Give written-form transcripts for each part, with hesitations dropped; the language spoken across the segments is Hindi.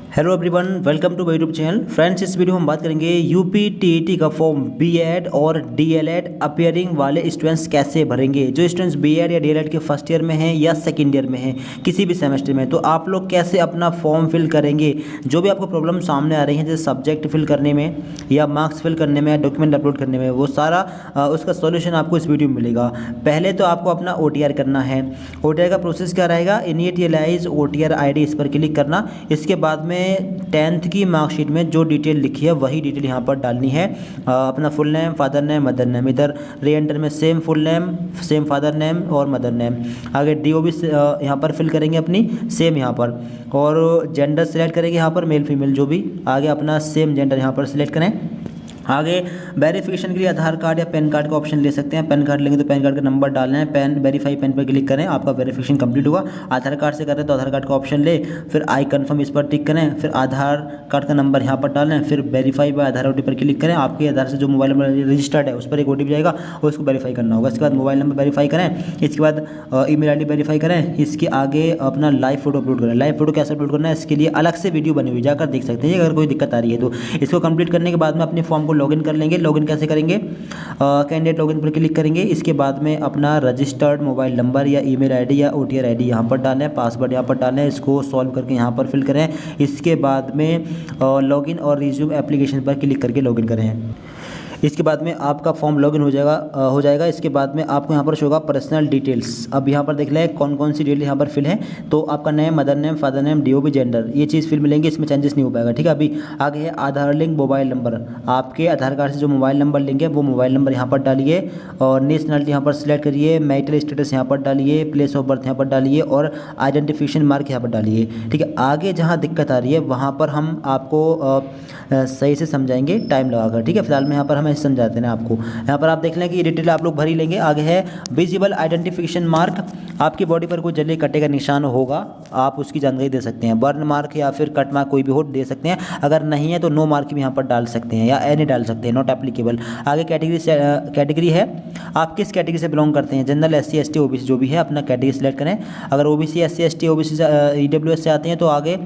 Hello everyone, welcome to my YouTube channel. Friends, इस वीडियो में हम बात करेंगे यूपी टीईटी का फॉर्म बीएड और डीएलएड अपीयरिंग वाले स्टूडेंट्स कैसे भरेंगे। जो स्टूडेंट्स बीएड या डीएलएड के फर्स्ट ईयर में हैं या सेकंड ईयर में हैं, किसी भी सेमेस्टर में, तो आप लोग कैसे अपना फॉर्म फिल करेंगे। जो भी आपको प्रॉब्लम सामने आ रही है, जैसे सब्जेक्ट फिल करने में या मार्क्स फिल करने में या डॉक्यूमेंट अपलोड करने में, वो सारा उसका सॉल्यूशन आपको इस वीडियो में मिलेगा। पहले तो आपको अपना ओटीआर करना है। ओटीआर का प्रोसेस क्या रहेगा, इनिशियलाइज ओटीआर आईडी, इस पर क्लिक करना। इसके बाद में 10th की मार्कशीट में जो डिटेल लिखी है वही डिटेल यहाँ पर डालनी है। अपना full name, father name, mother name. इधर री एंटर में same full name, same father name और मदर नेम। आगे डीओ भी यहाँ पर फिल करेंगे अपनी सेम यहाँ पर, और जेंडर सेलेक्ट करेंगे यहाँ पर मेल फीमेल जो भी। आगे अपना सेम जेंडर यहाँ पर सिलेक्ट करें। आगे वेरिफिकेशन के लिए आधार कार्ड या पैन कार्ड का ऑप्शन ले सकते हैं। पैन कार्ड लेंगे तो पैन कार्ड का नंबर डालना है। पैन वेरीफाई पैन पर क्लिक करें, आपका वेरिफिकेशन कंप्लीट होगा। आधार कार्ड से कर रहे हैं तो आधार कार्ड का ऑप्शन ले, फिर आई कन्फर्म इस पर टिक करें, फिर आधार कार्ड का नंबर यहाँ पर डालें, फिर वेरीफाई बाय आधार ओटीपी पर क्लिक करें। आपके आधार से जो मोबाइल नंबर रजिस्टर्ड है उस पर एक ओटीपी जाएगा, उसको वेरीफाई करना होगा। इसके बाद मोबाइल नंबर वेरीफाई करें, इसके बाद ईमेल आईडी वेरीफाई करें। इसके आगे अपना लाइव फोटो अपलोड करें। लाइव फोटो कैसे अपलोड करना है, इसके लिए अलग से वीडियो बनी हुई, जाकर देख सकते हैं अगर कोई दिक्कत आ रही है तो। इसको कंप्लीट करने के बाद में अपने फॉर्म को लॉगिन कर लेंगे। लॉगिन कैसे करेंगे, कैंडिडेट लॉगिन पर क्लिक करेंगे। इसके बाद में अपना रजिस्टर्ड मोबाइल नंबर या ईमेल आईडी या ओटीआर आईडी यहाँ पर डालें, पासवर्ड यहाँ पर डालें, इसको सॉल्व करके यहाँ पर फिल करें। इसके बाद में लॉगिन और रिज्यूम एप्लीकेशन पर क्लिक करके लॉगिन करें। इसके बाद में आपका फॉर्म लॉगिन हो जाएगा। इसके बाद में आपको यहाँ पर शो होगा पर्सनल डिटेल्स। अब यहाँ पर देख लें कौन कौन सी डिटेल यहाँ पर फिल है। तो आपका name, mother name, father name, DOB, gender, ये चीज़ फिल मिलेंगे, इसमें चेंजेस नहीं हो पाएगा। ठीक है। अभी आगे है आधार लिंक मोबाइल नंबर। आपके आधार कार्ड से जो मोबाइल नंबर लिंक है वो मोबाइल नंबर यहाँ पर डालिए, और नेशनलिटी यहाँ पर सिलेक्ट करिए, मैरिटल स्टेटस यहाँ पर डालिए, प्लेस ऑफ बर्थ यहाँ पर डालिए, और आइडेंटिफिकेशन मार्क यहाँ पर डालिए। ठीक है। आगे जहाँ दिक्कत आ रही है वहाँ पर हम आपको सही से समझाएंगे टाइम लगाकर। ठीक है। फिलहाल में यहाँ पर हम ऐसे समझाते हैं आपको। यहाँ पर आप देख लें कि ये डिटेल आप लोग भर ही लेंगे। आगे है विजिबल आइडेंटिफिकेशन मार्क। आपकी बॉडी पर कोई जले कटे का निशान होगा, आप उसकी जानकारी दे सकते हैं। बर्न मार्क या फिर कट मार्क कोई भी हो दे सकते हैं। अगर नहीं है तो नो मार्क भी यहाँ पर डाल सकते हैं या एनी डाल सकते हैं, नॉट एप्लीकेबल। आगे कैटेगरी है, आप किस कैटेगरी से बिलोंग करते हैं, जनरल, एससी, एसटी, ओबीसी जो भी है, अपना कैटेगरी सेलेक्ट करें। अगर ओबीसी, एससी, एसटी, ओबीसी से ईडब्ल्यूएस से आते हैं तो आगे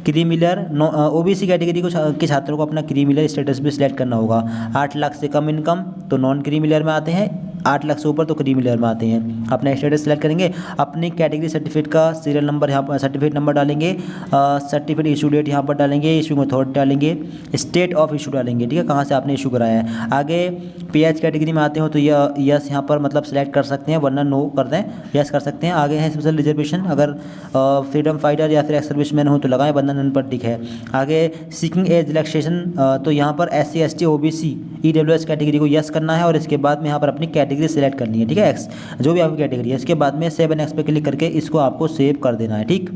क्रीमिलर, ओबीसी कैटेगरी के छात्रों को अपना क्रीमिलर स्टेटस भी सिलेक्ट करना होगा। 8 लाख से कम इनकम तो नॉन क्रीमिलर में आते हैं, 8 लाख से ऊपर तो क्रीमिलर में आते हैं। अपना स्टेटस सेलेक्ट करेंगे, अपनी कैटेगरी सर्टिफिकेट का सीरियल नंबर यहाँ पर सर्टिफिकेट नंबर डालेंगे, सर्टिफिकेट इशू डेट यहाँ पर डालेंगे, इशू अथॉरिटी डालेंगे, स्टेट ऑफ इशू डालेंगे। ठीक है, कहाँ से आपने इशू कराया है। आगे पीएच कैटेगरी में आते हो तो यस यहाँ पर मतलब सेलेक्ट कर सकते हैं, वरना नो कर दें, यस कर सकते हैं। आगे है स्पेशल रिजर्वेशन, अगर फ्रीडम फाइटर या फिर एक्स सर्विसमैन हो तो लगाएं, वरना नन पर टिक है। आगे सीकिंग एज रिलैक्सेशन, तो यहाँ पर SC, ST, OBC, EWS category को यस करना है, और इसके बाद में यहाँ पर अपनी कैटेगरी सेलेक्ट करनी है। ठीक है, एक्स जो भी आपकी कैटेगरी है। इसके बाद में 7x पे क्लिक करके इसको आपको सेव कर देना है। ठीक।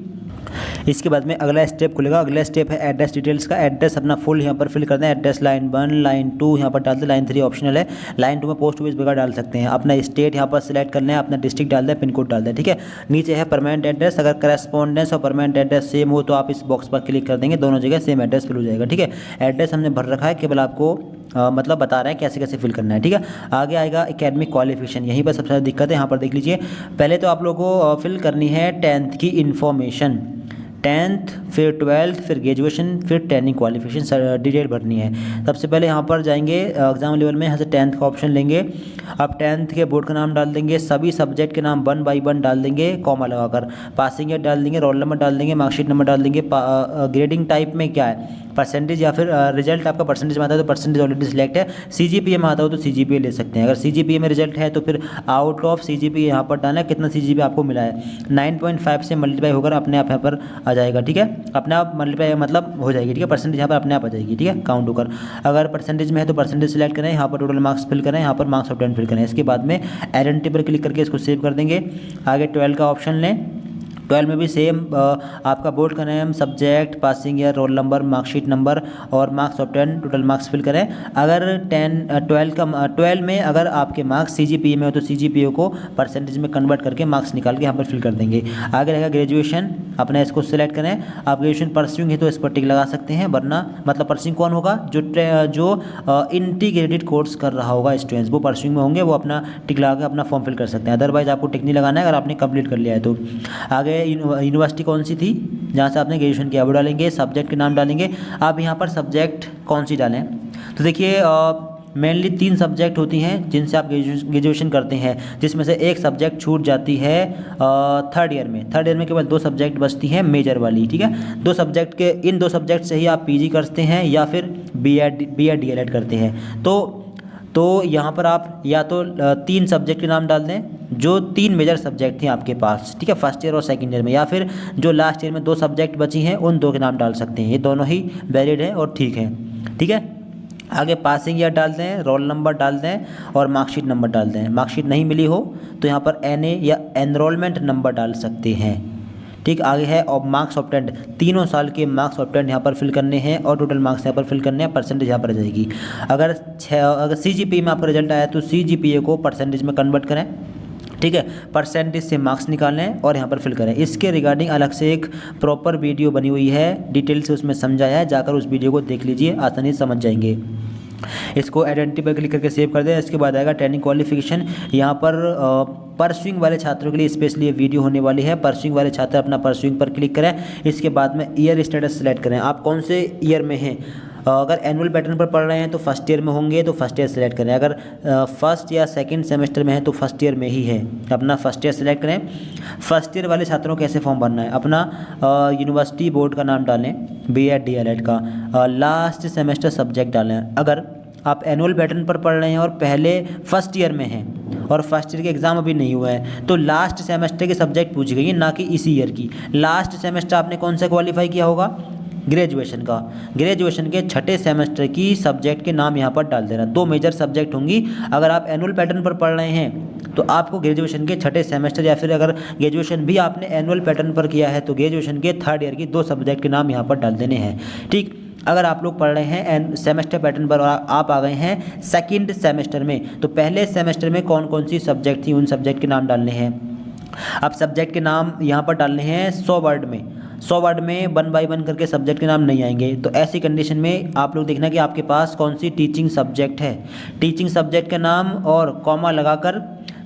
इसके बाद में अगला स्टेप खुलेगा। अगला स्टेप है एड्रेस डिटेल्स का। एड्रेस अपना फुल यहाँ पर फिल कर दें। एड्रेस लाइन 1, लाइन 2 यहाँ पर डाल दें, लाइन 3 ऑप्शनल है। लाइन 2 में पोस्ट ऑफिस वगैरह डाल सकते हैं। अपना स्टेट यहाँ पर सिलेक्ट कर लें, अपना डिस्ट्रिक्ट डाल दें, पिन कोड डाल दें। ठीक है। नीचे है परमानेंट एड्रेस। अगर करेस्पॉन्डेंस और परमानेंट एड्रेस सेम हो तो आप इस बॉक्स पर क्लिक कर देंगे, दोनों जगह सेम एड्रेस फिल हो जाएगा। ठीक है। एड्रेस हमने भर रखा है, केवल आपको मतलब बता रहे हैं कैसे कैसे फिल करना है। ठीक है। आगे आएगा एकेडमिक क्वालिफिकेशन। यहीं पर सबसे ज़्यादा दिक्कत है, यहाँ पर देख लीजिए। पहले तो आप लोगों को फिल करनी है 10th की इन्फॉर्मेशन, 10th, फिर 12th, फिर ग्रेजुएशन, फिर ट्रेनिंग क्वालिफिकेशन डिटेल भरनी है। सबसे पहले यहाँ पर जाएंगे एग्जाम लेवल में, यहाँ से 10th का ऑप्शन लेंगे। अब 10th के बोर्ड का नाम डाल देंगे, सभी सब्जेक्ट के नाम 1 बाई 1 डाल देंगे, कॉमा लगाकर। पासिंग ईयर डाल देंगे, रोल नंबर डाल देंगे, मार्कशीट नंबर डाल देंगे। ग्रेडिंग टाइप में क्या है, परसेंटेज या फिर रिजल्ट आपका परसेंटेज में आता है तो परसेंटेज ऑलरेडी सिलेक्ट है। सीजीपीए में आता हो तो सीजीपीए ले सकते हैं। अगर सीजीपीए में रिजल्ट है तो फिर आउट ऑफ सीजीपीए यहाँ पर डालना है, कितना सीजीपीए आपको मिला है। 9.5 से मल्टीप्लाई होकर अपने आप यहाँ पर आ जाएगा। ठीक है, अपने आप मल्टीप्लाई मतलब हो जाएगी। ठीक है, परसेंटेज यहाँ पर अपने आप आ जाएगी। ठीक है, काउंट होकर। अगर परसेंटेज में है तो परसेंटेज सिलेक्ट करें, यहाँ पर टोटल मार्क्स फिल करें, यहाँ पर मार्क्स ऑब्टेन फिल करें। इसके बाद में आइडेंटिटी पर क्लिक करके इसको सेव कर देंगे। आगे 12 का ऑप्शन लें। 12 में भी सेम आपका बोर्ड का name, subject, passing year, roll number, marksheet number और marks of 10 total marks fill करें। अगर 12 में अगर आपके मार्क्स सीजीपीए में हो तो सीजीपीए को परसेंटेज में कन्वर्ट करके मार्क्स निकाल के यहाँ पर फिल कर देंगे। आगे रहेगा ग्रेजुएशन, अपना इसको सिलेक्ट करें। आप ग्रेजुएशन परस्यूइंग है तो इस पर टिक लगा सकते हैं, वरना मतलब परस्यूइंग कौन होगा, जो इंटीग्रेटेड कोर्स कर रहा होगा स्टूडेंट्स, वो परस्यूइंग में होंगे, वो अपना टिक लगा के अपना फॉर्म फिल कर सकते हैं। अदरवाइज आपको टिक नहीं लगाना है अगर आपने कंप्लीट कर लिया है तो। आगे यूनिवर्सिटी कौन सी थी जहाँ से आपने ग्रेजुएशन किया वो डालेंगे, सब्जेक्ट के नाम डालेंगे। आप यहाँ पर सब्जेक्ट कौन सी डालें, तो देखिए मेनली 3 सब्जेक्ट होती हैं जिनसे आप ग्रेजुएशन करते हैं, जिसमें से एक सब्जेक्ट छूट जाती है थर्ड ईयर में। थर्ड ईयर में केवल 2 सब्जेक्ट बचती हैं मेजर वाली, ठीक है। 2 सब्जेक्ट के इन 2 सब्जेक्ट से ही आप पीजी करते हैं या फिर बीएड डीएलएड करते हैं। तो यहाँ पर आप या तो 3 सब्जेक्ट के नाम डाल दें जो 3 मेजर सब्जेक्ट थे आपके पास, ठीक है, फर्स्ट ईयर और सेकंड ईयर में, या फिर जो लास्ट ईयर में 2 सब्जेक्ट बची हैं उन 2 के नाम डाल सकते हैं। ये दोनों ही वैलिड है और ठीक है, ठीक है। आगे पासिंग ईयर डाल दें, रोल नंबर डाल दें और मार्कशीट नंबर डाल दें। मार्कशीट नहीं मिली हो तो यहाँ पर एनए या एनरोलमेंट नंबर डाल सकते हैं, ठीक। आगे है और मार्क्स ऑब्टेंड, 3 साल के मार्क्स ऑब्टेंड यहाँ पर फिल करने हैं और टोटल मार्क्स यहाँ पर फिल करने हैं, परसेंटेज यहाँ पर आ जाएगी। अगर सीजीपीए में आपका रिजल्ट आया तो सीजीपीए को परसेंटेज में कन्वर्ट करें, ठीक है, परसेंटेज से मार्क्स निकालें और यहाँ पर फिल करें। इसके रिगार्डिंग अलग से एक प्रॉपर वीडियो बनी हुई है, डिटेल से उसमें समझाया है, जाकर उस वीडियो को देख लीजिए, आसानी से समझ जाएंगे। इसको आइडेंटिटी पर क्लिक करके सेव कर दें। इसके बाद आएगा ट्रेनिंग क्वालिफिकेशन। यहाँ पर परस्यूइंग वाले छात्रों के लिए स्पेशली ये वीडियो होने वाली है। परस्यूइंग वाले छात्र अपना परस्यूइंग पर क्लिक करें। इसके बाद में ईयर स्टेटस सेलेक्ट करें, आप कौन से ईयर में हैं। अगर एनुअल पैटर्न पर पढ़ रहे हैं तो फर्स्ट ईयर में होंगे तो फर्स्ट ईयर सेलेक्ट करें। अगर फर्स्ट या सेकंड सेमेस्टर में है तो फर्स्ट ईयर में ही है, अपना फर्स्ट ईयर सेलेक्ट करें। फर्स्ट ईयर वाले छात्रों को कैसे फॉर्म भरना है, अपना यूनिवर्सिटी बोर्ड का नाम डालें, बीएड डीएलएड का, लास्ट सेमेस्टर सब्जेक्ट डालें। अगर आप एनुअल पैटर्न पर पढ़ रहे हैं और पहले फर्स्ट ईयर में हैं और फर्स्ट ईयर के एग्ज़ाम अभी नहीं हुआ है तो लास्ट सेमेस्टर के सब्जेक्ट पूछी गई, ना कि इसी ईयर की। लास्ट सेमेस्टर आपने कौन सा क्वालिफाई किया होगा, ग्रेजुएशन का। ग्रेजुएशन के छठे सेमेस्टर की सब्जेक्ट के नाम यहाँ पर डाल देना। 2 मेजर सब्जेक्ट होंगी। अगर आप एनुअल पैटर्न पर पढ़ रहे हैं तो आपको ग्रेजुएशन के छठे सेमेस्टर, या फिर अगर ग्रेजुएशन भी आपने एनुअल पैटर्न पर किया है तो ग्रेजुएशन के थर्ड ईयर की 2 सब्जेक्ट के नाम यहाँ पर डाल देने हैं, ठीक। अगर आप लोग पढ़ रहे हैं सेमेस्टर पैटर्न पर और आप आ गए हैं सेकंड सेमेस्टर में तो पहले सेमेस्टर में कौन कौन सी सब्जेक्ट थी उन सब्जेक्ट के नाम डालने हैं। अब सब्जेक्ट के नाम यहाँ पर डालने हैं 100 वर्ड में। 100 वर्ड में 1 बाय 1 करके सब्जेक्ट के नाम नहीं आएंगे। तो ऐसी कंडीशन में आप लोग देखना कि आपके पास कौन सी टीचिंग सब्जेक्ट है। टीचिंग सब्जेक्ट का नाम और कॉमा लगाकर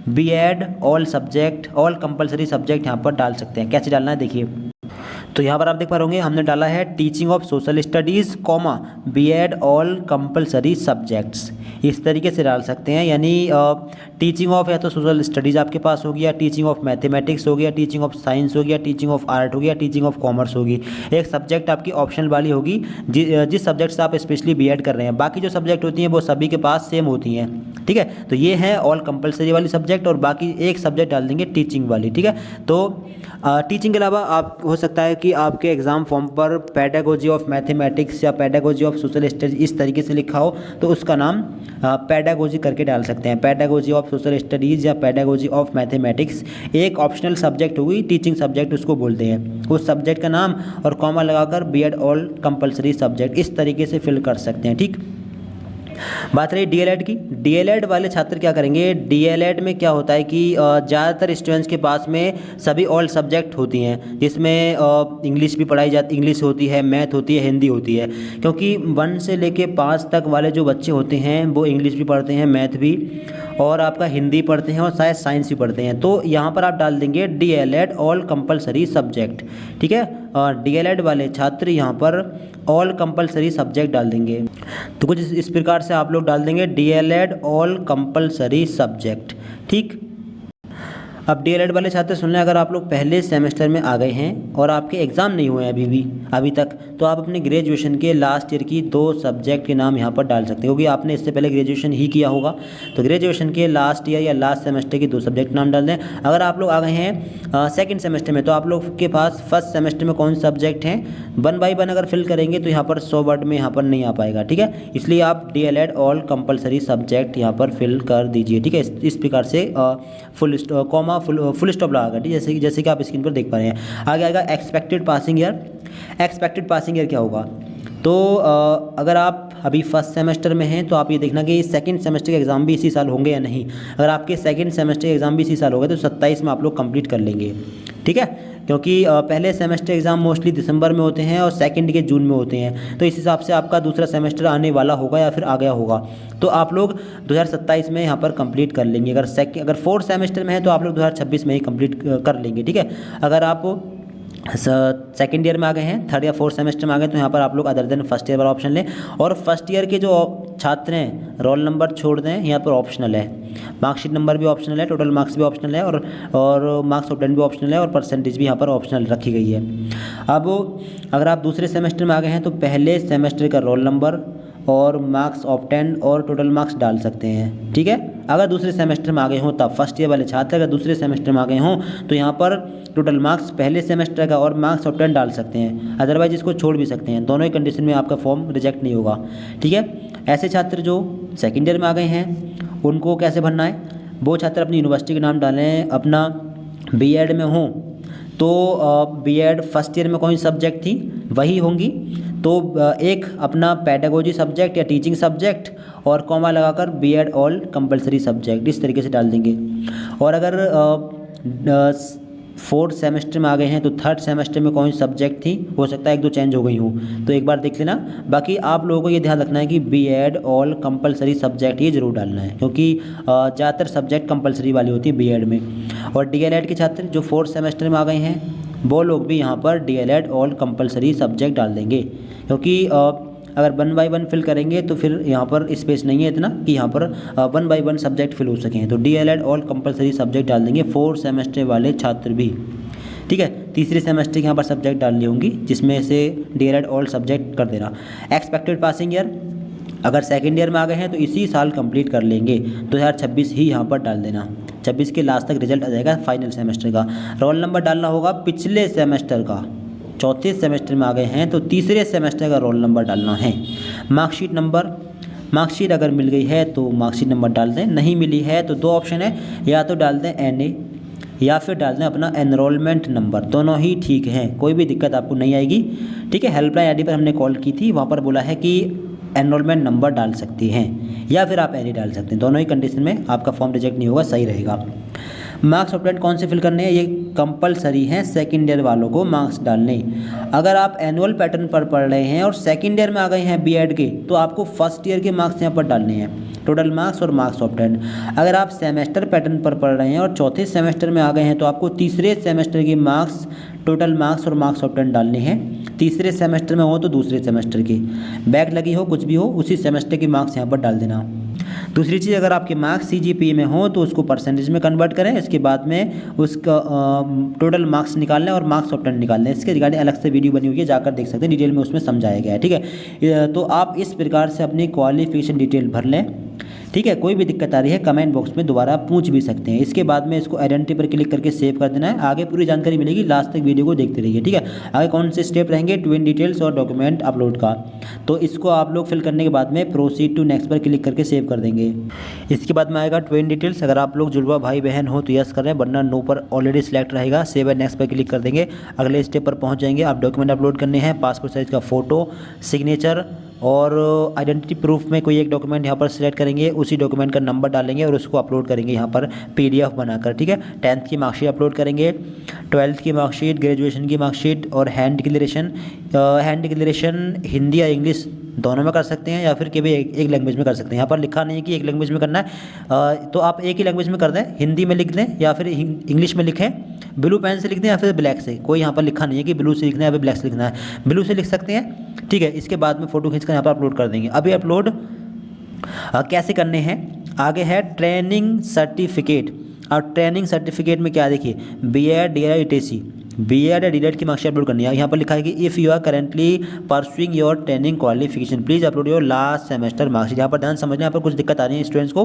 BEd all subject, all compulsory subject यहाँ पर डाल सकते हैं। कैसे डालना है देखिए, तो यहाँ पर आप देख पा रहे होंगे हमने डाला है teaching of social studies comma BEd all compulsory subjects. इस तरीके से डाल सकते हैं, यानी टीचिंग ऑफ या तो सोशल स्टडीज़ आपके पास होगी, या टीचिंग ऑफ मैथमेटिक्स हो गया, टीचिंग ऑफ साइंस हो गया, टीचिंग ऑफ आर्ट हो गया, टीचिंग ऑफ कॉमर्स होगी। एक सब्जेक्ट आपकी ऑप्शनल वाली होगी जिस सब्जेक्ट से आप स्पेशली बीएड कर रहे हैं। बाकी जो सब्जेक्ट होती हैं वो सभी के पास सेम होती हैं, ठीक है। तो ये है ऑल कंपलसरी वाली सब्जेक्ट और बाकी एक सब्जेक्ट डाल देंगे टीचिंग वाली, ठीक है। तो टीचिंग के अलावा आप हो सकता है कि आपके एग्ज़ाम फॉर्म पर पेडागोजी ऑफ मैथमेटिक्स या पेडागोजी ऑफ सोशल स्टडीज इस तरीके से लिखा हो तो उसका नाम पेडागोजी करके डाल सकते हैं। पेडागोजी ऑफ सोशल स्टडीज़ या पेडागोजी ऑफ मैथमेटिक्स एक ऑप्शनल सब्जेक्ट होगी, टीचिंग सब्जेक्ट उसको बोलते हैं। उस सब्जेक्ट का नाम और कॉमा लगाकर बीएड ऑल कंपलसरी सब्जेक्ट इस तरीके से फिल कर सकते हैं, ठीक। बात रही डीएलएड की। डीएलएड वाले छात्र क्या करेंगे, डीएलएड में क्या होता है कि ज़्यादातर स्टूडेंट्स के पास में सभी ऑल सब्जेक्ट होती हैं, जिसमें इंग्लिश भी पढ़ाई जाती, इंग्लिश होती है, मैथ होती है, हिंदी होती है। क्योंकि 1 से लेके 5 तक वाले जो बच्चे होते हैं वो इंग्लिश भी पढ़ते हैं, मैथ भी, और आपका हिंदी पढ़ते हैं और शायद साइंस भी पढ़ते हैं। तो यहाँ पर आप डाल देंगे डीएलएड ऑल कंपलसरी सब्जेक्ट, ठीक है। और डीएलएड वाले छात्र यहाँ पर ऑल कंपलसरी सब्जेक्ट डाल देंगे। तो कुछ इस प्रकार से आप लोग डाल देंगे डीएलएड ऑल कंपलसरी सब्जेक्ट, ठीक। अब डीएलएड वाले छात्र सुन लें, अगर आप लोग पहले सेमेस्टर में आ गए हैं और आपके एग्ज़ाम नहीं हुए हैं अभी तक, तो आप अपने ग्रेजुएशन के लास्ट ईयर की 2 सब्जेक्ट के नाम यहाँ पर डाल सकते हैं, क्योंकि आपने इससे पहले ग्रेजुएशन ही किया होगा। तो ग्रेजुएशन के लास्ट ईयर या लास्ट सेमेस्टर के 2 सब्जेक्ट नाम डाल दें। अगर आप लोग आ गए हैं सेकेंड सेमेस्टर में तो आप लोग के पास फर्स्ट सेमेस्टर में कौन से सब्जेक्ट हैं 1 बाय 1 अगर फिल करेंगे तो यहाँ पर 100 वर्ड में यहाँ पर नहीं आ पाएगा, ठीक है। इसलिए आप डीएलएड ऑल कंपलसरी सब्जेक्ट यहाँ पर फिल कर दीजिए, ठीक है। इस प्रकार से फुल स्टॉप लगाकर, ठीक है, जैसे कि आप स्क्रीन पर देख पा रहे हैं। आगे आएगा expected passing year. Expected passing year क्या होगा, तो अगर आप अभी फर्स्ट सेमेस्टर में हैं तो आप ये देखना कि सेकंड सेमेस्टर के एग्ज़ाम भी इसी साल होंगे या नहीं। अगर आपके सेकंड सेमेस्टर के एग्ज़ाम भी इसी साल होंगे तो 27 में आप लोग कंप्लीट कर लेंगे, ठीक है। क्योंकि पहले सेमेस्टर एग्ज़ाम मोस्टली दिसंबर में होते हैं और सेकंड के जून में होते हैं। तो इस हिसाब से आपका दूसरा सेमेस्टर आने वाला होगा या फिर आ गया होगा, तो आप लोग 2027 में यहाँ पर कंप्लीट कर लेंगे। अगर फोर्थ सेमेस्टर में है तो आप लोग 2026 में ही कंप्लीट कर लेंगे, ठीक है। अगर आप सेकेंड ईयर में आ गए हैं, थर्ड या फोर्थ सेमेस्टर में आ गए, तो यहाँ पर आप लोग अदर देन फर्स्ट ईयर वाला ऑप्शन लें। और फर्स्ट ईयर के जो छात्र हैं रोल नंबर छोड़ दें, यहाँ पर ऑप्शनल है, मार्कशीट नंबर भी ऑप्शनल है, टोटल मार्क्स भी ऑप्शनल है, और मार्क्स ऑब्टेन भी ऑप्शनल है, और परसेंटेज भी यहाँ पर ऑप्शनल रखी गई है। अब अगर आप दूसरे सेमेस्टर में आ गए हैं तो पहले सेमेस्टर का रोल नंबर और मार्क्स ऑब्टेन और टोटल मार्क्स डाल सकते हैं, ठीक है। अगर दूसरे सेमेस्टर में आ गए हों तब, फर्स्ट ईयर वाले छात्र अगर दूसरे सेमेस्टर में आ गए हों तो यहाँ पर टोटल मार्क्स पहले सेमेस्टर का और मार्क्स ऑब्टेन डाल सकते हैं, अदरवाइज इसको छोड़ भी सकते हैं। दोनों ही कंडीशन में आपका फॉर्म रिजेक्ट नहीं होगा, ठीक है। ऐसे छात्र जो सेकेंड ईयर में आ गए हैं उनको कैसे भरना है, वो छात्र अपनी यूनिवर्सिटी के नाम डालें, अपना बीएड में हों तो बीएड फर्स्ट ईयर में कौन सी सब्जेक्ट थी वही होंगी, तो एक अपना पेडागोजी सब्जेक्ट या टीचिंग सब्जेक्ट और कॉमा लगाकर बीएड ऑल कंपलसरी सब्जेक्ट, इस तरीके से डाल देंगे। और अगर फोर्थ सेमेस्टर में आ गए हैं तो थर्ड सेमेस्टर में कौन सी सब्जेक्ट थी, हो सकता है एक दो चेंज हो गई हो, तो एक बार देख लेना। बाकी आप लोगों को ये ध्यान रखना है कि बीएड ऑल कंपलसरी सब्जेक्ट ये जरूर डालना है, क्योंकि ज़्यादातर सब्जेक्ट कंपलसरी वाली होती है बीएड में। और डीएलएड के छात्र जो फोर्थ सेमेस्टर में आ गए हैं वो लोग भी यहाँ पर डीएलएड ऑल कंपलसरी सब्जेक्ट डाल देंगे, क्योंकि अगर 1 बाय 1 फिल करेंगे तो फिर यहाँ पर स्पेस नहीं है इतना कि यहाँ पर 1 बाय 1 सब्जेक्ट फिल हो सकें, तो डीएलएड ऑल कंपलसरी सब्जेक्ट डाल देंगे फोर्थ सेमेस्टर वाले छात्र भी, ठीक है। तीसरे सेमेस्टर के यहाँ पर सब्जेक्ट डालनी होंगी जिसमें से डीएलएड ऑल सब्जेक्ट कर देना। एक्सपेक्टेड पासिंग ईयर अगर सेकेंड ईयर में आ गए हैं तो इसी साल कंप्लीट कर लेंगे, 2026 ही यहाँ पर डाल देना, 26 के लास्ट तक रिजल्ट आ जाएगा फाइनल सेमेस्टर का। रोल नंबर डालना होगा पिछले सेमेस्टर का, चौथे सेमेस्टर में आ गए हैं तो तीसरे सेमेस्टर का रोल नंबर डालना है। मार्कशीट नंबर, मार्कशीट अगर मिल गई है तो मार्कशीट नंबर डाल दें, नहीं मिली है तो दो ऑप्शन है, या तो डाल दें एनए या फिर डाल दें अपना एनरोलमेंट नंबर, दोनों ही ठीक हैं, कोई भी दिक्कत आपको नहीं आएगी, ठीक है। हेल्पलाइन आईडी पर हमने कॉल की थी, वहाँ पर बोला है कि एनरोलमेंट नंबर डाल सकती हैं या फिर आप एनए डाल सकते हैं, दोनों ही कंडीशन में आपका फॉर्म रिजेक्ट नहीं होगा, सही रहेगा। मार्क्स ऑब्टेन कौन से फिल करने हैं, ये कंपलसरी हैं सेकेंड ईयर वालों को मार्क्स डालने। अगर आप एनुअल पैटर्न पर पढ़ रहे हैं और सेकेंड ईयर में आ गए हैं बीएड के तो आपको फर्स्ट ईयर के मार्क्स यहाँ पर डालने हैं, टोटल मार्क्स और मार्क्स ऑब्टेन। अगर आप सेमेस्टर पैटर्न पर पढ़ रहे हैं और चौथे सेमेस्टर में आ गए हैं तो आपको तीसरे सेमेस्टर के मार्क्स, टोटल मार्क्स और मार्क्स ऑब्टेन डालने हैं। तीसरे सेमेस्टर में हो तो दूसरे सेमेस्टर की, बैक लगी हो कुछ भी हो उसी सेमेस्टर के मार्क्स यहाँ पर डाल देना। दूसरी चीज़, अगर आपके मार्क्स सीजीपीए में हो तो उसको परसेंटेज में कन्वर्ट करें, इसके बाद में उसका टोटल मार्क्स निकालना है और मार्क्स ऑब्टेन निकालना है। इसके रिगार्डिंग अलग से वीडियो बनी हुई है, जाकर देख सकते हैं, डिटेल में उसमें समझाया गया है, ठीक है। तो आप इस प्रकार से अपनी क्वालिफिकेशन डिटेल भर लें, ठीक है। कोई भी दिक्कत आ रही है कमेंट बॉक्स में दोबारा पूछ भी सकते हैं। इसके बाद में इसको आइडेंटिटी पर क्लिक करके सेव कर देना है, आगे पूरी जानकारी मिलेगी, लास्ट तक वीडियो को देखते रहिए, ठीक है। आगे कौन से स्टेप रहेंगे, ट्विन डिटेल्स और डॉक्यूमेंट अपलोड का, तो इसको आप लोग फिल करने के बाद में प्रोसीड टू नेक्स्ट पर क्लिक करके सेव कर देंगे। इसके बाद में आएगा ट्विन डिटेल्स, अगर आप लोग जुड़वा भाई बहन हो तो यस कर रहे हैं, वरना नो पर ऑलरेडी सिलेक्ट रहेगा, सेव एंड नेक्स्ट पर क्लिक कर देंगे। अगले स्टेप पर पहुँच जाएंगे, आप डॉक्यूमेंट अपलोड करने हैं, पासपोर्ट साइज़ का फ़ोटो, सिग्नेचर और आइडेंटिटी प्रूफ में कोई एक डॉक्यूमेंट यहाँ पर सिलेक्ट करेंगे, उसी डॉक्यूमेंट का नंबर डालेंगे और उसको अपलोड करेंगे यहाँ पर पीडीएफ बनाकर, ठीक है। 10th की मार्कशीट अपलोड करेंगे, 12th की मार्कशीट, ग्रेजुएशन की मार्कशीट और hand declaration. Hand declaration Hindi या इंग्लिश दोनों में कर सकते हैं या फिर केवल एक लैंग्वेज में कर सकते हैं। यहाँ पर लिखा नहीं है कि एक लैंग्वेज में करना है, तो आप एक ही लैंग्वेज में कर दें, हिंदी में लिख दें या फिर इंग्लिश में लिखें, ब्लू पेन से लिख दें या फिर ब्लैक से, कोई यहाँ पर लिखा नहीं है कि ब्लू से लिखना है या फिर ब्लैक से लिखना है, ब्लू से लिख सकते हैं, ठीक है। इसके बाद में फ़ोटो खींचकर यहाँ पर अपलोड कर देंगे। अभी अपलोड कैसे करने हैं, आगे है ट्रेनिंग सर्टिफिकेट। और ट्रेनिंग सर्टिफिकेट में क्या देखिए, बीएड डीएलएड ईटीसी, बीएड या डीएलएड की मार्कशीट अपलोड करनी है। यहाँ पर लिखा है कि if you are currently pursuing your training qualification please upload your last semester marksheet. यहाँ पर ध्यान समझना, यहाँ पर कुछ दिक्कत आ रही है स्टूडेंट्स को।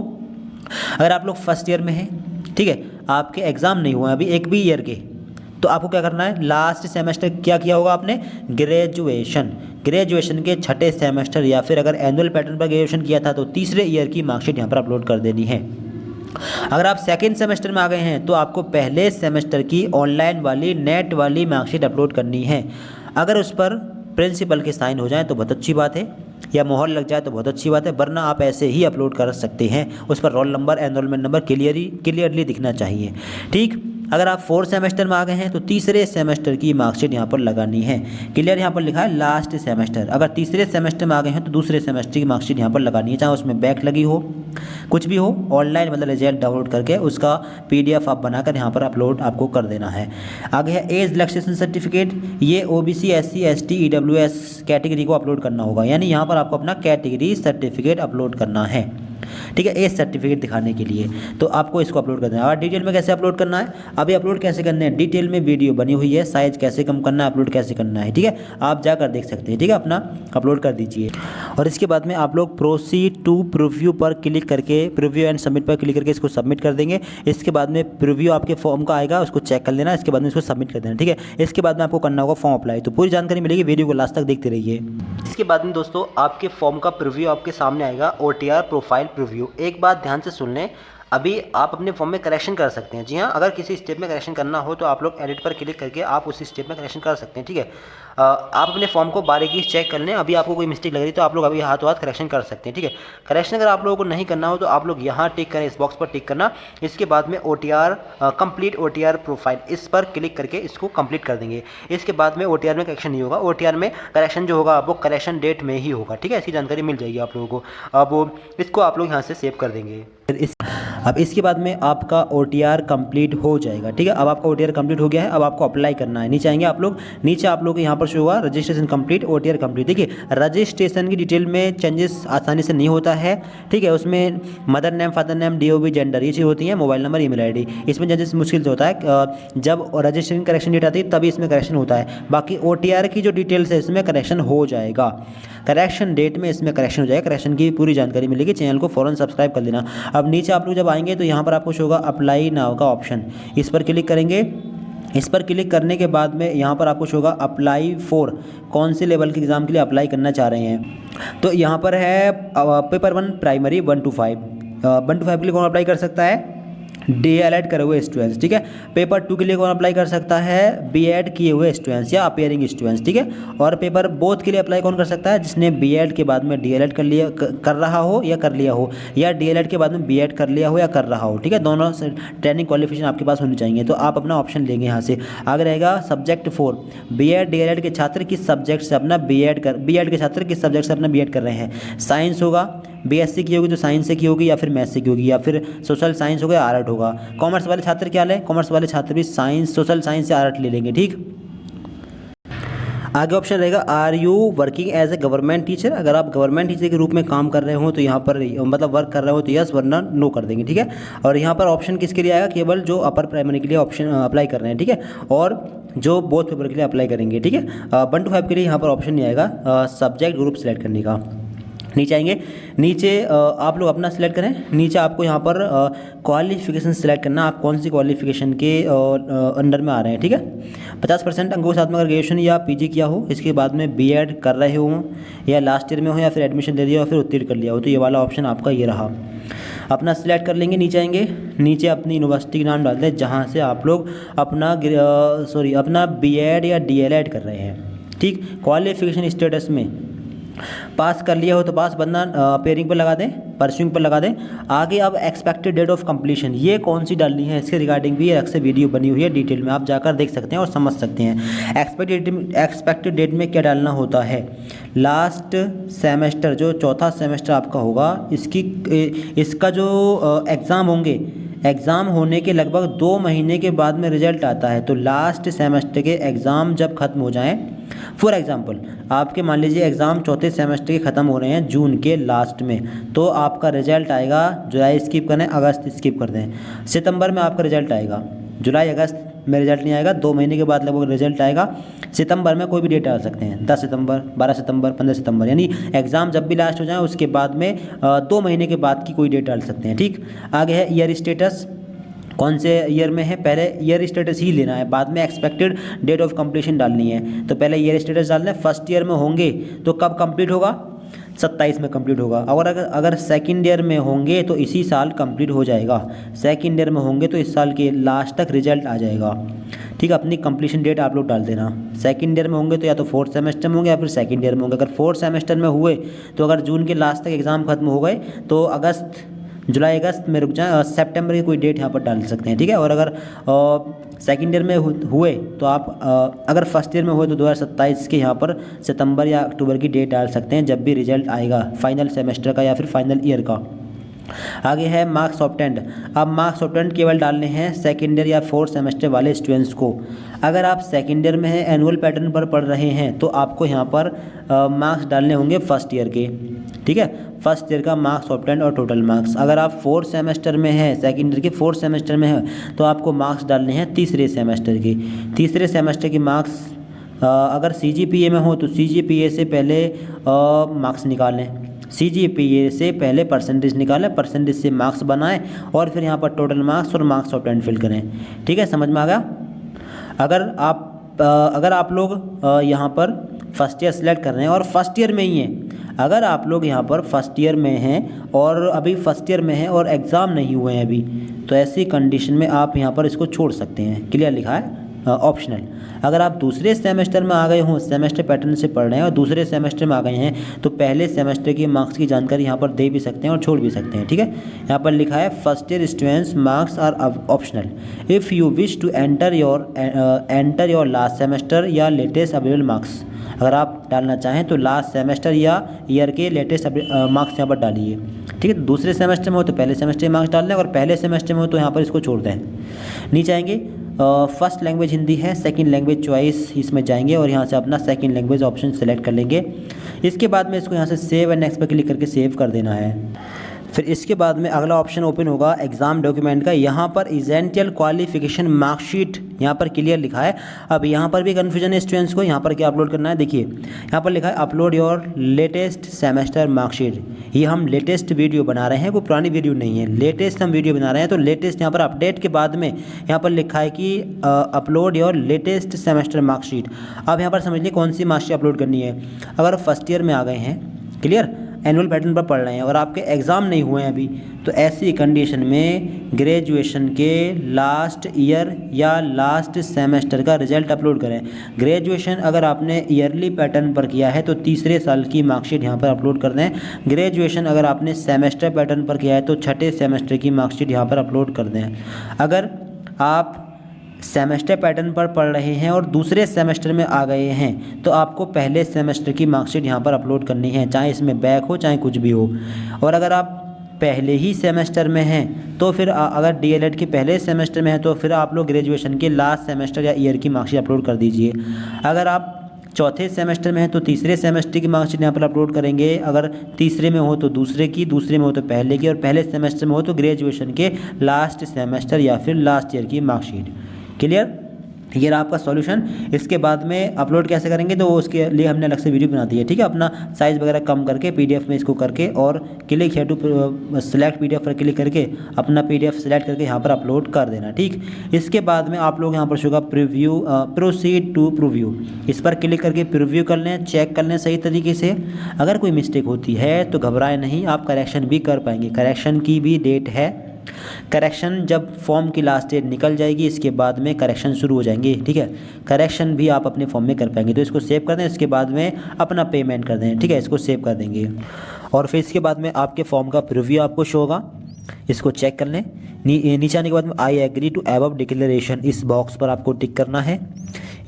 अगर आप लोग फर्स्ट ईयर में हैं, ठीक है, आपके एग्ज़ाम नहीं हुए अभी एक भी ईयर के, तो आपको क्या करना है, लास्ट सेमेस्टर क्या किया होगा आपने, ग्रेजुएशन के छठे सेमेस्टर या फिर अगर एनुअल पैटर्न पर ग्रेजुएशन किया था तो तीसरे ईयर की मार्कशीट यहाँ पर अपलोड कर देनी है। अगर आप सेकेंड सेमेस्टर में आ गए हैं तो आपको पहले सेमेस्टर की ऑनलाइन वाली नेट वाली मार्कशीट अपलोड करनी है। अगर उस पर प्रिंसिपल के साइन हो जाए तो बहुत अच्छी बात है, या मोहर लग जाए तो बहुत अच्छी बात है, वरना आप ऐसे ही अपलोड कर सकते हैं। उस पर roll number, enrolment number clearly दिखना चाहिए, ठीक। अगर आप फोर्थ सेमेस्टर में आ गए हैं तो तीसरे सेमेस्टर की मार्कशीट यहाँ पर लगानी है। क्लियर, यहाँ पर लिखा है लास्ट सेमेस्टर। अगर तीसरे सेमेस्टर में आ गए हैं तो दूसरे सेमेस्टर की मार्कशीट यहाँ पर लगानी है, चाहे उसमें बैक लगी हो, कुछ भी हो। ऑनलाइन मतलब रिजल्ट डाउनलोड करके उसका PDF आप बनाकर यहाँ पर अपलोड आपको कर देना है। आगे है एज रिलैक्सेशन सर्टिफिकेट। ये OBC SC ST EWS category को अपलोड करना होगा, यानी यहाँ पर आपको अपना कैटेगरी सर्टिफिकेट अपलोड करना है। ठीक है, एज सर्टिफिकेट दिखाने के लिए तो आपको इसको अपलोड करना है। और डिटेल में कैसे अपलोड करना है, अभी अपलोड कैसे करना है, डिटेल में वीडियो बनी हुई है, साइज कैसे कम करना है, अपलोड कैसे करना है। ठीक है, आप जाकर देख सकते हैं। ठीक है, अपना अपलोड कर दीजिए। और इसके बाद में आप लोग प्रोसीड टू प्रीव्यू पर क्लिक करके, प्रीव्यू एंड सबमिट पर क्लिक करके इसको सबमिट कर देंगे। इसके बाद में प्रीव्यू आपके फॉर्म का आएगा, उसको चेक कर लेना, इसके बाद में इसको सबमिट कर देना। ठीक है, इसके बाद में आपको करना होगा फॉर्म अप्लाई। तो पूरी जानकारी मिलेगी, वीडियो को लास्ट तक देखते रहिए। इसके बाद में दोस्तों आपके फॉर्म का प्रीव्यू आपके सामने आएगा, OTR प्रोफाइल प्रीव्यू। एक बात ध्यान से सुन लें, अभी आप अपने फॉर्म में करेक्शन कर सकते हैं। जी हाँ, अगर किसी स्टेप में करेक्शन करना हो तो आप लोग एडिट पर क्लिक करके आप उसी स्टेप में करेक्शन कर सकते हैं। ठीक है, आप अपने फॉर्म को बारीकी चेक कर लें। अभी आपको कोई मिस्टेक लग रही तो आप लोग अभी हाथों हाथ करेक्शन कर सकते हैं। ठीक है, करेक्शन अगर आप लोगों को नहीं करना हो तो आप लोग यहाँ टिक करें, इस बॉक्स पर टिक करना। इसके बाद में OTR कंप्लीट OTR प्रोफाइल, इस पर क्लिक करके इसको कंप्लीट कर देंगे। इसके बाद में OTR में करेक्शन नहीं होगा, OTR में करेक्शन जो होगा वो करेक्शन डेट में ही होगा। ठीक है, इसकी जानकारी मिल जाएगी आप लोगों को। अब इसको आप लोग यहाँ से सेव कर देंगे। अब इसके बाद में आपका OTR कंप्लीट हो जाएगा। ठीक है, अब आपका OTR कंप्लीट हो गया है। अब आपको अप्लाई करना है। नीचे आएंगे आप लोग, नीचे आप लोग यहाँ पर शो होगा रजिस्ट्रेशन कंप्लीट OTR कंप्लीट। देखिए, रजिस्ट्रेशन की डिटेल में चेंजेस आसानी से नहीं होता है। ठीक है, उसमें mother name, father name, DOB, gender, ये चीज़ होती है, मोबाइल नंबर, ईमेल ID। इसमें चेंजेस मुश्किल से होता है, जब रजिस्ट्रेशन करेक्शन डेट आती है तभी इसमें करेक्शन होता है। बाकी OTR की जो डिटेल्स है इसमें करेक्शन हो जाएगा, करेक्शन डेट में इसमें करेक्शन हो जाएगा। करेक्शन की पूरी जानकारी मिलेगी, चैनल को फ़ौरन सब्सक्राइब कर लेना। अब नीचे आप लोग जब आएंगे तो यहाँ पर आपको शो होगा अप्लाई नाउ का ऑप्शन, इस पर क्लिक करेंगे। इस पर क्लिक करने के बाद में यहाँ पर आपको शो होगा अप्लाई फॉर, कौन से लेवल के एग्ज़ाम के लिए अप्लाई करना चाह रहे हैं। तो यहाँ पर है पेपर 1 प्राइमरी 1 to 5। 1 to 5 के लिए कौन अप्लाई कर सकता है, DLED करे हुए स्टूडेंट्स। ठीक है, पेपर 2 के लिए कौन अप्लाई कर सकता है, BEd किए हुए स्टूडेंट्स या अपियरिंग स्टूडेंट्स। ठीक है, और पेपर बोथ के लिए अप्लाई कौन कर सकता है, जिसने BEd के बाद में DLED कर रहा हो या कर लिया हो, या DLED के बाद में BEd कर लिया हो या कर रहा हो। ठीक है, दोनों ट्रेनिंग क्वालिफिकेशन आपके पास होनी चाहिए। तो आप अपना ऑप्शन लेंगे यहाँ से। आगे रहेगा सब्जेक्ट 4, BEd DLED के छात्र किस सब्जेक्ट से अपना BEd के छात्र किस सब्जेक्ट से अपना BEd कर रहे हैं। साइंस होगा, BSc की होगी तो साइंस से की होगी, या फिर मैथ्स से की होगी, या फिर सोशल साइंस होगा या आर्ट होगा। कॉमर्स वाले छात्र क्या लें, कॉमर्स वाले छात्र भी साइंस, सोशल साइंस से आर्ट ले लेंगे। ठीक, आगे ऑप्शन रहेगा are you working as a government teacher. अगर आप गवर्नमेंट टीचर के रूप में काम कर रहे हो तो यहाँ पर मतलब वर्क कर रहे हो तो यस, वरना नो कर देंगे। ठीक है, और यहाँ पर ऑप्शन किसके लिए आएगा, केवल जो अपर प्राइमरी के लिए ऑप्शन अप्लाई कर रहे हैं। ठीक है, और जो बोथ पेपर के लिए अप्लाई करेंगे। ठीक है, 1 to 5 के लिए यहाँ पर ऑप्शन नहीं आएगा सब्जेक्ट ग्रुप सेलेक्ट करने का। नीचे आएंगे, नीचे आप लोग अपना सिलेक्ट करें। नीचे आपको यहाँ पर क्वालिफिकेशन सिलेक्ट करना, आप कौन सी क्वालिफिकेशन के अंडर में आ रहे हैं। ठीक है, 50% अंकों के साथ में अगर ग्रेजुएशन या PG किया हो, इसके बाद में BEd कर रहे हो या लास्ट ईयर में हो या फिर एडमिशन ले लिया हो, फिर उत्तीर्ण कर लिया हो, तो ये वाला ऑप्शन आपका ये रहा। अपना सिलेक्ट कर लेंगे। नीचे आएंगे, नीचे अपनी यूनिवर्सिटी का नाम डाल दें जहाँ से आप लोग अपना अपना BEd या DLED कर रहे हैं। ठीक, क्वालिफिकेशन स्टेटस में पास कर लिया हो तो पास, वरना पेयरिंग पर लगा दें, परस्यूइंग पर लगा दें। आगे अब एक्सपेक्टेड डेट ऑफ कंप्लीशन ये कौन सी डालनी है, इसके रिगार्डिंग भी अलग से वीडियो बनी हुई है, डिटेल में आप जाकर देख सकते हैं और समझ सकते हैं। एक्सपेक्टेड डेट में क्या डालना होता है, लास्ट सेमेस्टर जो चौथा सेमेस्टर आपका होगा इसका जो एग्ज़ाम होंगे, एग्ज़ाम होने के लगभग 2 महीने के बाद में रिजल्ट आता है। तो लास्ट सेमेस्टर के एग्ज़ाम जब ख़त्म हो जाएं, फॉर एग्ज़ाम्पल आपके मान लीजिए एग्ज़ाम चौथे सेमेस्टर के ख़त्म हो रहे हैं जून के लास्ट में, तो आपका रिजल्ट आएगा, जुलाई स्किप करें, अगस्त स्किप कर दें, सितंबर में आपका रिजल्ट आएगा। जुलाई अगस्त में रिजल्ट नहीं आएगा, 2 महीने के बाद लगभग रिजल्ट आएगा। सितंबर में कोई भी डेट डाल सकते हैं, 10 सितंबर, 12 सितंबर, 15 सितंबर, यानी एग्ज़ाम जब भी लास्ट हो जाए उसके बाद में 2 महीने के बाद की कोई डेट डाल सकते हैं। ठीक, आगे है ईयर स्टेटस, कौन से ईयर में है, पहले ईयर स्टेटस ही लेना है, बाद में एक्सपेक्टेड डेट ऑफ कंप्लीशन डालनी है। तो पहले ईयर स्टेटस डालना है, फर्स्ट ईयर में होंगे तो कब कंप्लीट होगा, 27 में कंप्लीट होगा। और अगर सेकंड ईयर में होंगे तो इसी साल कंप्लीट हो जाएगा, सेकंड ईयर में होंगे तो इस साल के लास्ट तक रिजल्ट आ जाएगा। ठीक है, अपनी कंप्लीशन डेट आप लोग डाल देना। सेकंड ईयर में होंगे तो या तो 4th सेमेस्टर में होंगे या फिर सेकंड ईयर में होंगे। अगर 4th सेमेस्टर में हुए तो अगर जून के लास्ट तक एग्ज़ाम खत्म हो गए तो अगस्त जुलाई अगस्त में रुक जाएं, सितंबर की कोई डेट यहाँ पर डाल सकते हैं, ठीक है। और अगर सेकेंड ईयर में हुए तो आप अगर फर्स्ट ईयर में हुए तो 2027 के यहाँ पर सितंबर या अक्टूबर की डेट डाल सकते हैं, जब भी रिजल्ट आएगा फाइनल सेमेस्टर का या फिर फाइनल ईयर का। आगे है मार्क्स ऑब्टेंड। अब मार्क्स ऑब्टेंड केवल डालने हैं सेकेंड ईयर या फोर्थ सेमेस्टर वाले स्टूडेंट्स को। अगर आप सेकेंड ईयर में हैं, एनुअल पैटर्न पर पढ़ रहे हैं, तो आपको यहाँ पर मार्क्स डालने होंगे फर्स्ट ईयर के, ठीक है। फर्स्ट ईयर का मार्क्स ऑब्टेंड और टोटल मार्क्स। अगर आप फोर्थ सेमेस्टर में हैं, सेकेंड ईयर के फोर्थ सेमेस्टर में हैं, तो आपको मार्क्स डालने हैं तीसरे सेमेस्टर के। तीसरे सेमेस्टर की मार्क्स अगर CGPA में हो तो CGPA से पहले मार्क्स निकालें, CGPA से पहले परसेंटेज निकालें, परसेंटेज से मार्क्स बनाएं और फिर यहाँ पर टोटल मार्क्स और मार्क्स ऑब्टेंड फिल करें, ठीक है। समझ में आ गया। अगर आप लोग यहाँ पर फर्स्ट ईयर सेलेक्ट कर रहे हैं और फर्स्ट ईयर में ही हैं, अगर आप लोग यहाँ पर फर्स्ट ईयर में हैं और अभी फर्स्ट ईयर में हैं और एग्ज़ाम नहीं हुए हैं अभी, तो ऐसी कंडीशन में आप यहाँ पर इसको छोड़ सकते हैं। क्लियर लिखा है ऑप्शनल। अगर आप दूसरे सेमेस्टर में आ गए हों, सेमेस्टर पैटर्न से पढ़ रहे हैं और दूसरे सेमेस्टर में आ गए हैं, तो पहले सेमेस्टर की मार्क्स की जानकारी यहाँ पर दे भी सकते हैं और छोड़ भी सकते हैं, ठीक है। यहाँ पर लिखा है first year students marks are optional if you wish to enter your last semester या लेटेस्ट अवेलेबल मार्क्स। अगर आप डालना चाहें तो लास्ट सेमेस्टर या ईयर के लेटेस्ट मार्क्स यहाँ पर डालिए, ठीक है। दूसरे सेमेस्टर में हो तो पहले सेमेस्टर के मार्क्स डाल दें, और पहले सेमेस्टर में हो तो यहाँ पर इसको छोड़ दें। नीचे आएंगे, फर्स्ट लैंग्वेज हिंदी है, सेकंड लैंग्वेज चॉइस इसमें जाएंगे और यहाँ से अपना सेकंड लैंग्वेज ऑप्शन सेलेक्ट कर लेंगे। इसके बाद में इसको यहाँ से सेव एंड नेक्स्ट पर क्लिक करके सेव कर देना है। फिर इसके बाद में अगला ऑप्शन ओपन होगा एग्ज़ाम डॉक्यूमेंट का। यहाँ पर एसेंशियल क्वालिफिकेशन मार्कशीट यहाँ पर क्लियर लिखा है। अब यहाँ पर भी कन्फ्यूजन है स्टूडेंट्स को, यहाँ पर क्या अपलोड करना है। देखिए यहाँ पर लिखा है upload your latest semester marksheet. ये हम लेटेस्ट वीडियो बना रहे हैं, कोई पुरानी वीडियो नहीं है, लेटेस्ट हम वीडियो बना रहे हैं। तो लेटेस्ट यहाँ पर अपडेट के बाद में यहाँ पर लिखा है कि upload your latest semester marksheet. अब यहाँ पर समझ लीजिए कौन सी मार्कशीट अपलोड करनी है। अगर फर्स्ट ईयर में आ गए हैं, क्लियर, एनुअल पैटर्न पर पढ़ रहे हैं और आपके एग्ज़ाम नहीं हुए हैं अभी, तो ऐसी कंडीशन में ग्रेजुएशन के लास्ट ईयर या लास्ट सेमेस्टर का रिजल्ट अपलोड करें। ग्रेजुएशन अगर आपने ईयरली पैटर्न पर किया है तो तीसरे साल की मार्कशीट यहाँ पर अपलोड कर दें। ग्रेजुएशन अगर आपने सेमेस्टर पैटर्न पर किया है तो छठे सेमेस्टर की मार्कशीट यहाँ पर अपलोड कर दें। अगर आप सेमेस्टर पैटर्न पर पढ़ रहे हैं और दूसरे सेमेस्टर में आ गए हैं, तो आपको पहले सेमेस्टर की मार्कशीट यहाँ पर अपलोड करनी है, चाहे इसमें बैक हो चाहे कुछ भी हो। और अगर आप पहले ही सेमेस्टर में हैं तो फिर अगर DLED के पहले सेमेस्टर में हैं तो फिर आप लोग ग्रेजुएशन के लास्ट सेमेस्टर या ईयर की मार्कशीट अपलोड कर दीजिए। अगर आप चौथे सेमेस्टर में हैं तो तीसरे सेमेस्टर की मार्कशीट यहाँ पर अपलोड करेंगे। अगर तीसरे में हो तो दूसरे की, दूसरे में हो तो पहले की, और पहले सेमेस्टर में हो तो ग्रेजुएशन के लास्ट सेमेस्टर या फिर लास्ट ईयर की मार्कशीट। क्लियर, ये रहा आपका सॉल्यूशन। इसके बाद में अपलोड कैसे करेंगे तो उसके लिए हमने अलग से वीडियो बना दी है, ठीक है। अपना साइज़ वगैरह कम करके PDF में इसको करके और click here to select PDF पर क्लिक करके अपना PDF सेलेक्ट करके यहाँ पर अपलोड कर देना, ठीक। इसके बाद में आप लोग यहाँ पर होगा प्रीव्यू, प्रोसीड टू प्रीव्यू, इस पर क्लिक करके प्रीव्यू कर लें, चेक कर लें सही तरीके से। अगर कोई मिस्टेक होती है तो घबराएं नहीं, आप करेक्शन भी कर पाएंगे। करेक्शन की भी डेट है, करेक्शन जब फॉर्म की लास्ट डेट निकल जाएगी इसके बाद में करेक्शन शुरू हो जाएंगे, ठीक है। करेक्शन भी आप अपने फॉर्म में कर पाएंगे। तो इसको सेव कर दें, इसके बाद में अपना पेमेंट कर दें, ठीक है। इसको सेव कर देंगे और फिर इसके बाद में आपके फॉर्म का प्रीव्यू आपको शो होगा, इसको चेक कर लें। नीचे आने के बाद में I agree to above declaration, इस बॉक्स पर आपको टिक करना है।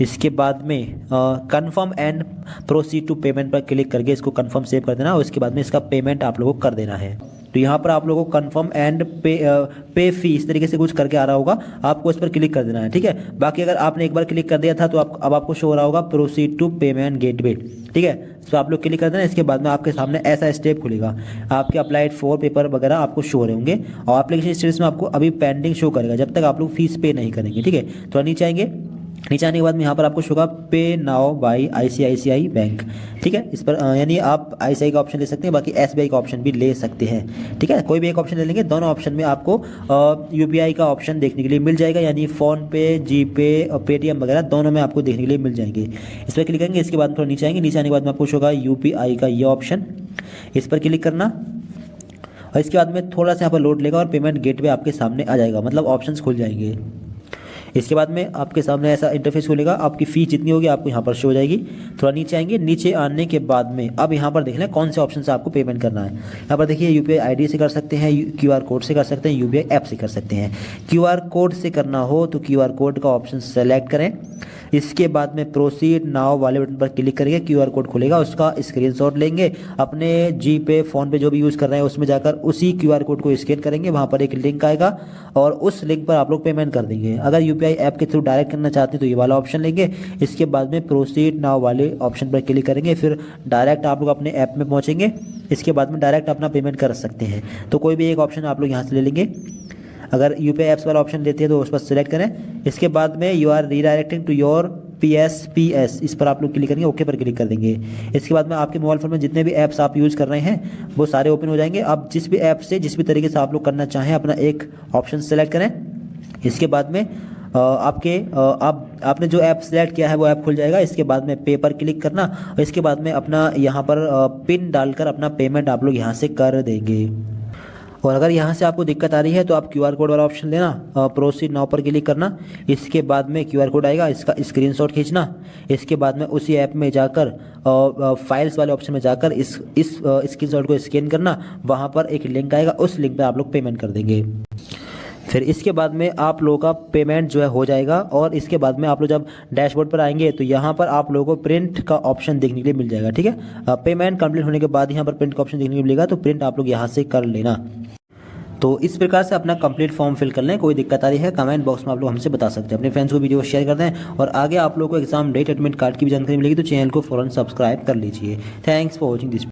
इसके बाद में confirm and proceed to payment पर क्लिक करके इसको कंफर्म सेव कर देना और इसके बाद में इसका पेमेंट आप लोगों को कर देना है। तो यहाँ पर आप लोगों को कंफर्म एंड पे फी इस तरीके से कुछ करके आ रहा होगा, आपको इस पर क्लिक कर देना है, ठीक है। बाकी अगर आपने एक बार क्लिक कर दिया था तो अब आपको शो हो रहा होगा प्रोसीड टू पेमेंट गेटवे, ठीक है। तो आप लोग क्लिक कर देना। इसके बाद में आपके सामने ऐसा स्टेप खुलेगा, आपके अप्लाइड फॉर पेपर वगैरह आपको शो हो रहे होंगे और एप्लीकेशन स्टेटस में आपको अभी पेंडिंग शो करेगा जब तक आप लोग फीस पे नहीं करेंगे, ठीक है। तो नीचे आएंगे, नीचे आने के बाद में यहाँ पर आपको शो होगा पे नाउ बाय ICICI बैंक, ठीक है। इस पर यानी आप ICICI का ऑप्शन ले सकते हैं, बाकी SBI का ऑप्शन भी ले सकते हैं, ठीक है। कोई भी एक ऑप्शन ले लेंगे, दोनों ऑप्शन में आपको UPI का ऑप्शन देखने के लिए मिल जाएगा, यानी फ़ोनपे, जीपे और पेटीएम वगैरह दोनों में आपको देखने के लिए मिल जाएंगे। इस पर क्लिक करेंगे, इसके बाद थोड़ा नीचे आएंगे, नीचे आने के बाद में आपको शो होगा UPI का ये ऑप्शन, इस पर क्लिक करना और इसके बाद में थोड़ा सा यहाँ पर लोड लेगा और पेमेंट गेटवे आपके सामने आ जाएगा, मतलब ऑप्शंस खुल जाएंगे। इसके बाद में आपके सामने ऐसा इंटरफेस खुलेगा, आपकी फ़ीस जितनी होगी आपको यहाँ पर शो हो जाएगी। थोड़ा नीचे आएंगे, नीचे आने के बाद में अब यहाँ पर देख लें कौन से ऑप्शन से आपको पेमेंट करना है। यहाँ पर देखिए यूपीआई आईडी से कर सकते हैं, क्यूआर कोड से कर सकते हैं, यूपीआई ऐप से कर सकते हैं। क्यूआर कोड से करना हो तो क्यूआर कोड का ऑप्शन सेलेक्ट करें, इसके बाद में प्रोसीड नाउ वाले बटन पर क्लिक करेंगे, क्यूआर कोड खुलेगा, उसका स्क्रीनशॉट लेंगे, अपने जी पे फ़ोन पे जो भी यूज़ कर रहे हैं उसमें जाकर उसी क्यूआर कोड को स्कैन करेंगे, वहाँ पर एक लिंक आएगा और उस लिंक पर आप लोग पेमेंट कर देंगे। अगर यूपीआई ऐप के थ्रू डायरेक्ट करना चाहते हैं तो ये वाला ऑप्शन लेंगे, इसके बाद में प्रोसीड नाउ वाले ऑप्शन पर क्लिक करेंगे, फिर डायरेक्ट आप लोग अपने ऐप में पहुँचेंगे, इसके बाद में डायरेक्ट अपना पेमेंट कर सकते हैं। तो कोई भी एक ऑप्शन आप लोग यहाँ से ले लेंगे। अगर यूपीआई ऐप्स वाला ऑप्शन लेते हैं तो उस पर सेलेक्ट करें, इसके बाद में you are redirecting to your PSPS, इस पर आप लोग क्लिक करेंगे, ओके पर क्लिक कर देंगे। इसके बाद में आपके मोबाइल फ़ोन में जितने भी ऐप्स आप यूज़ कर रहे हैं वो सारे ओपन हो जाएंगे। अब जिस भी ऐप से जिस भी तरीके से आप लोग करना चाहें अपना एक ऑप्शन सेलेक्ट करें, इसके बाद में आपने जो ऐप सेलेक्ट किया है वो ऐप खुल जाएगा। इसके बाद में पे पर क्लिक करना और इसके बाद में अपना यहाँ पर पिन डालकर अपना पेमेंट आप लोग यहाँ से कर देंगे। और अगर यहाँ से आपको दिक्कत आ रही है तो आप क्यूआर कोड वाला ऑप्शन लेना, प्रोसीड नाउ पर क्लिक करना, इसके बाद में क्यूआर कोड आएगा, इसका स्क्रीनशॉट खींचना, इसके बाद में उसी ऐप में जाकर फाइल्स वाले ऑप्शन में जाकर इस स्क्रीनशॉट को स्कैन करना, वहाँ पर एक लिंक आएगा, उस लिंक पर आप लोग पेमेंट कर देंगे। फिर इसके बाद में आप लोगों का पेमेंट जो है हो जाएगा। और इसके बाद में आप लोग जब डैशबोर्ड पर आएंगे तो यहाँ पर आप लोगों को प्रिंट का ऑप्शन देखने के लिए मिल जाएगा। ठीक है, पेमेंट कंप्लीट होने के बाद यहाँ पर प्रिंट का ऑप्शन देखने को मिलेगा, तो प्रिंट आप लोग यहाँ से कर लेना। तो इस प्रकार से अपना कंप्लीट फॉर्म फिल कर लें। कोई दिक्कत आ रही है कमेंट बॉक्स में आप लोग हमसे बता सकते हैं। अपने फ्रेंड्स को वीडियो शेयर कर दें और आगे आप लोगों को एग्जाम डेट एडमिट कार्ड की भी जानकारी मिलेगी तो चैनल को फौरन सब्सक्राइब कर लीजिए। Thanks for watching this.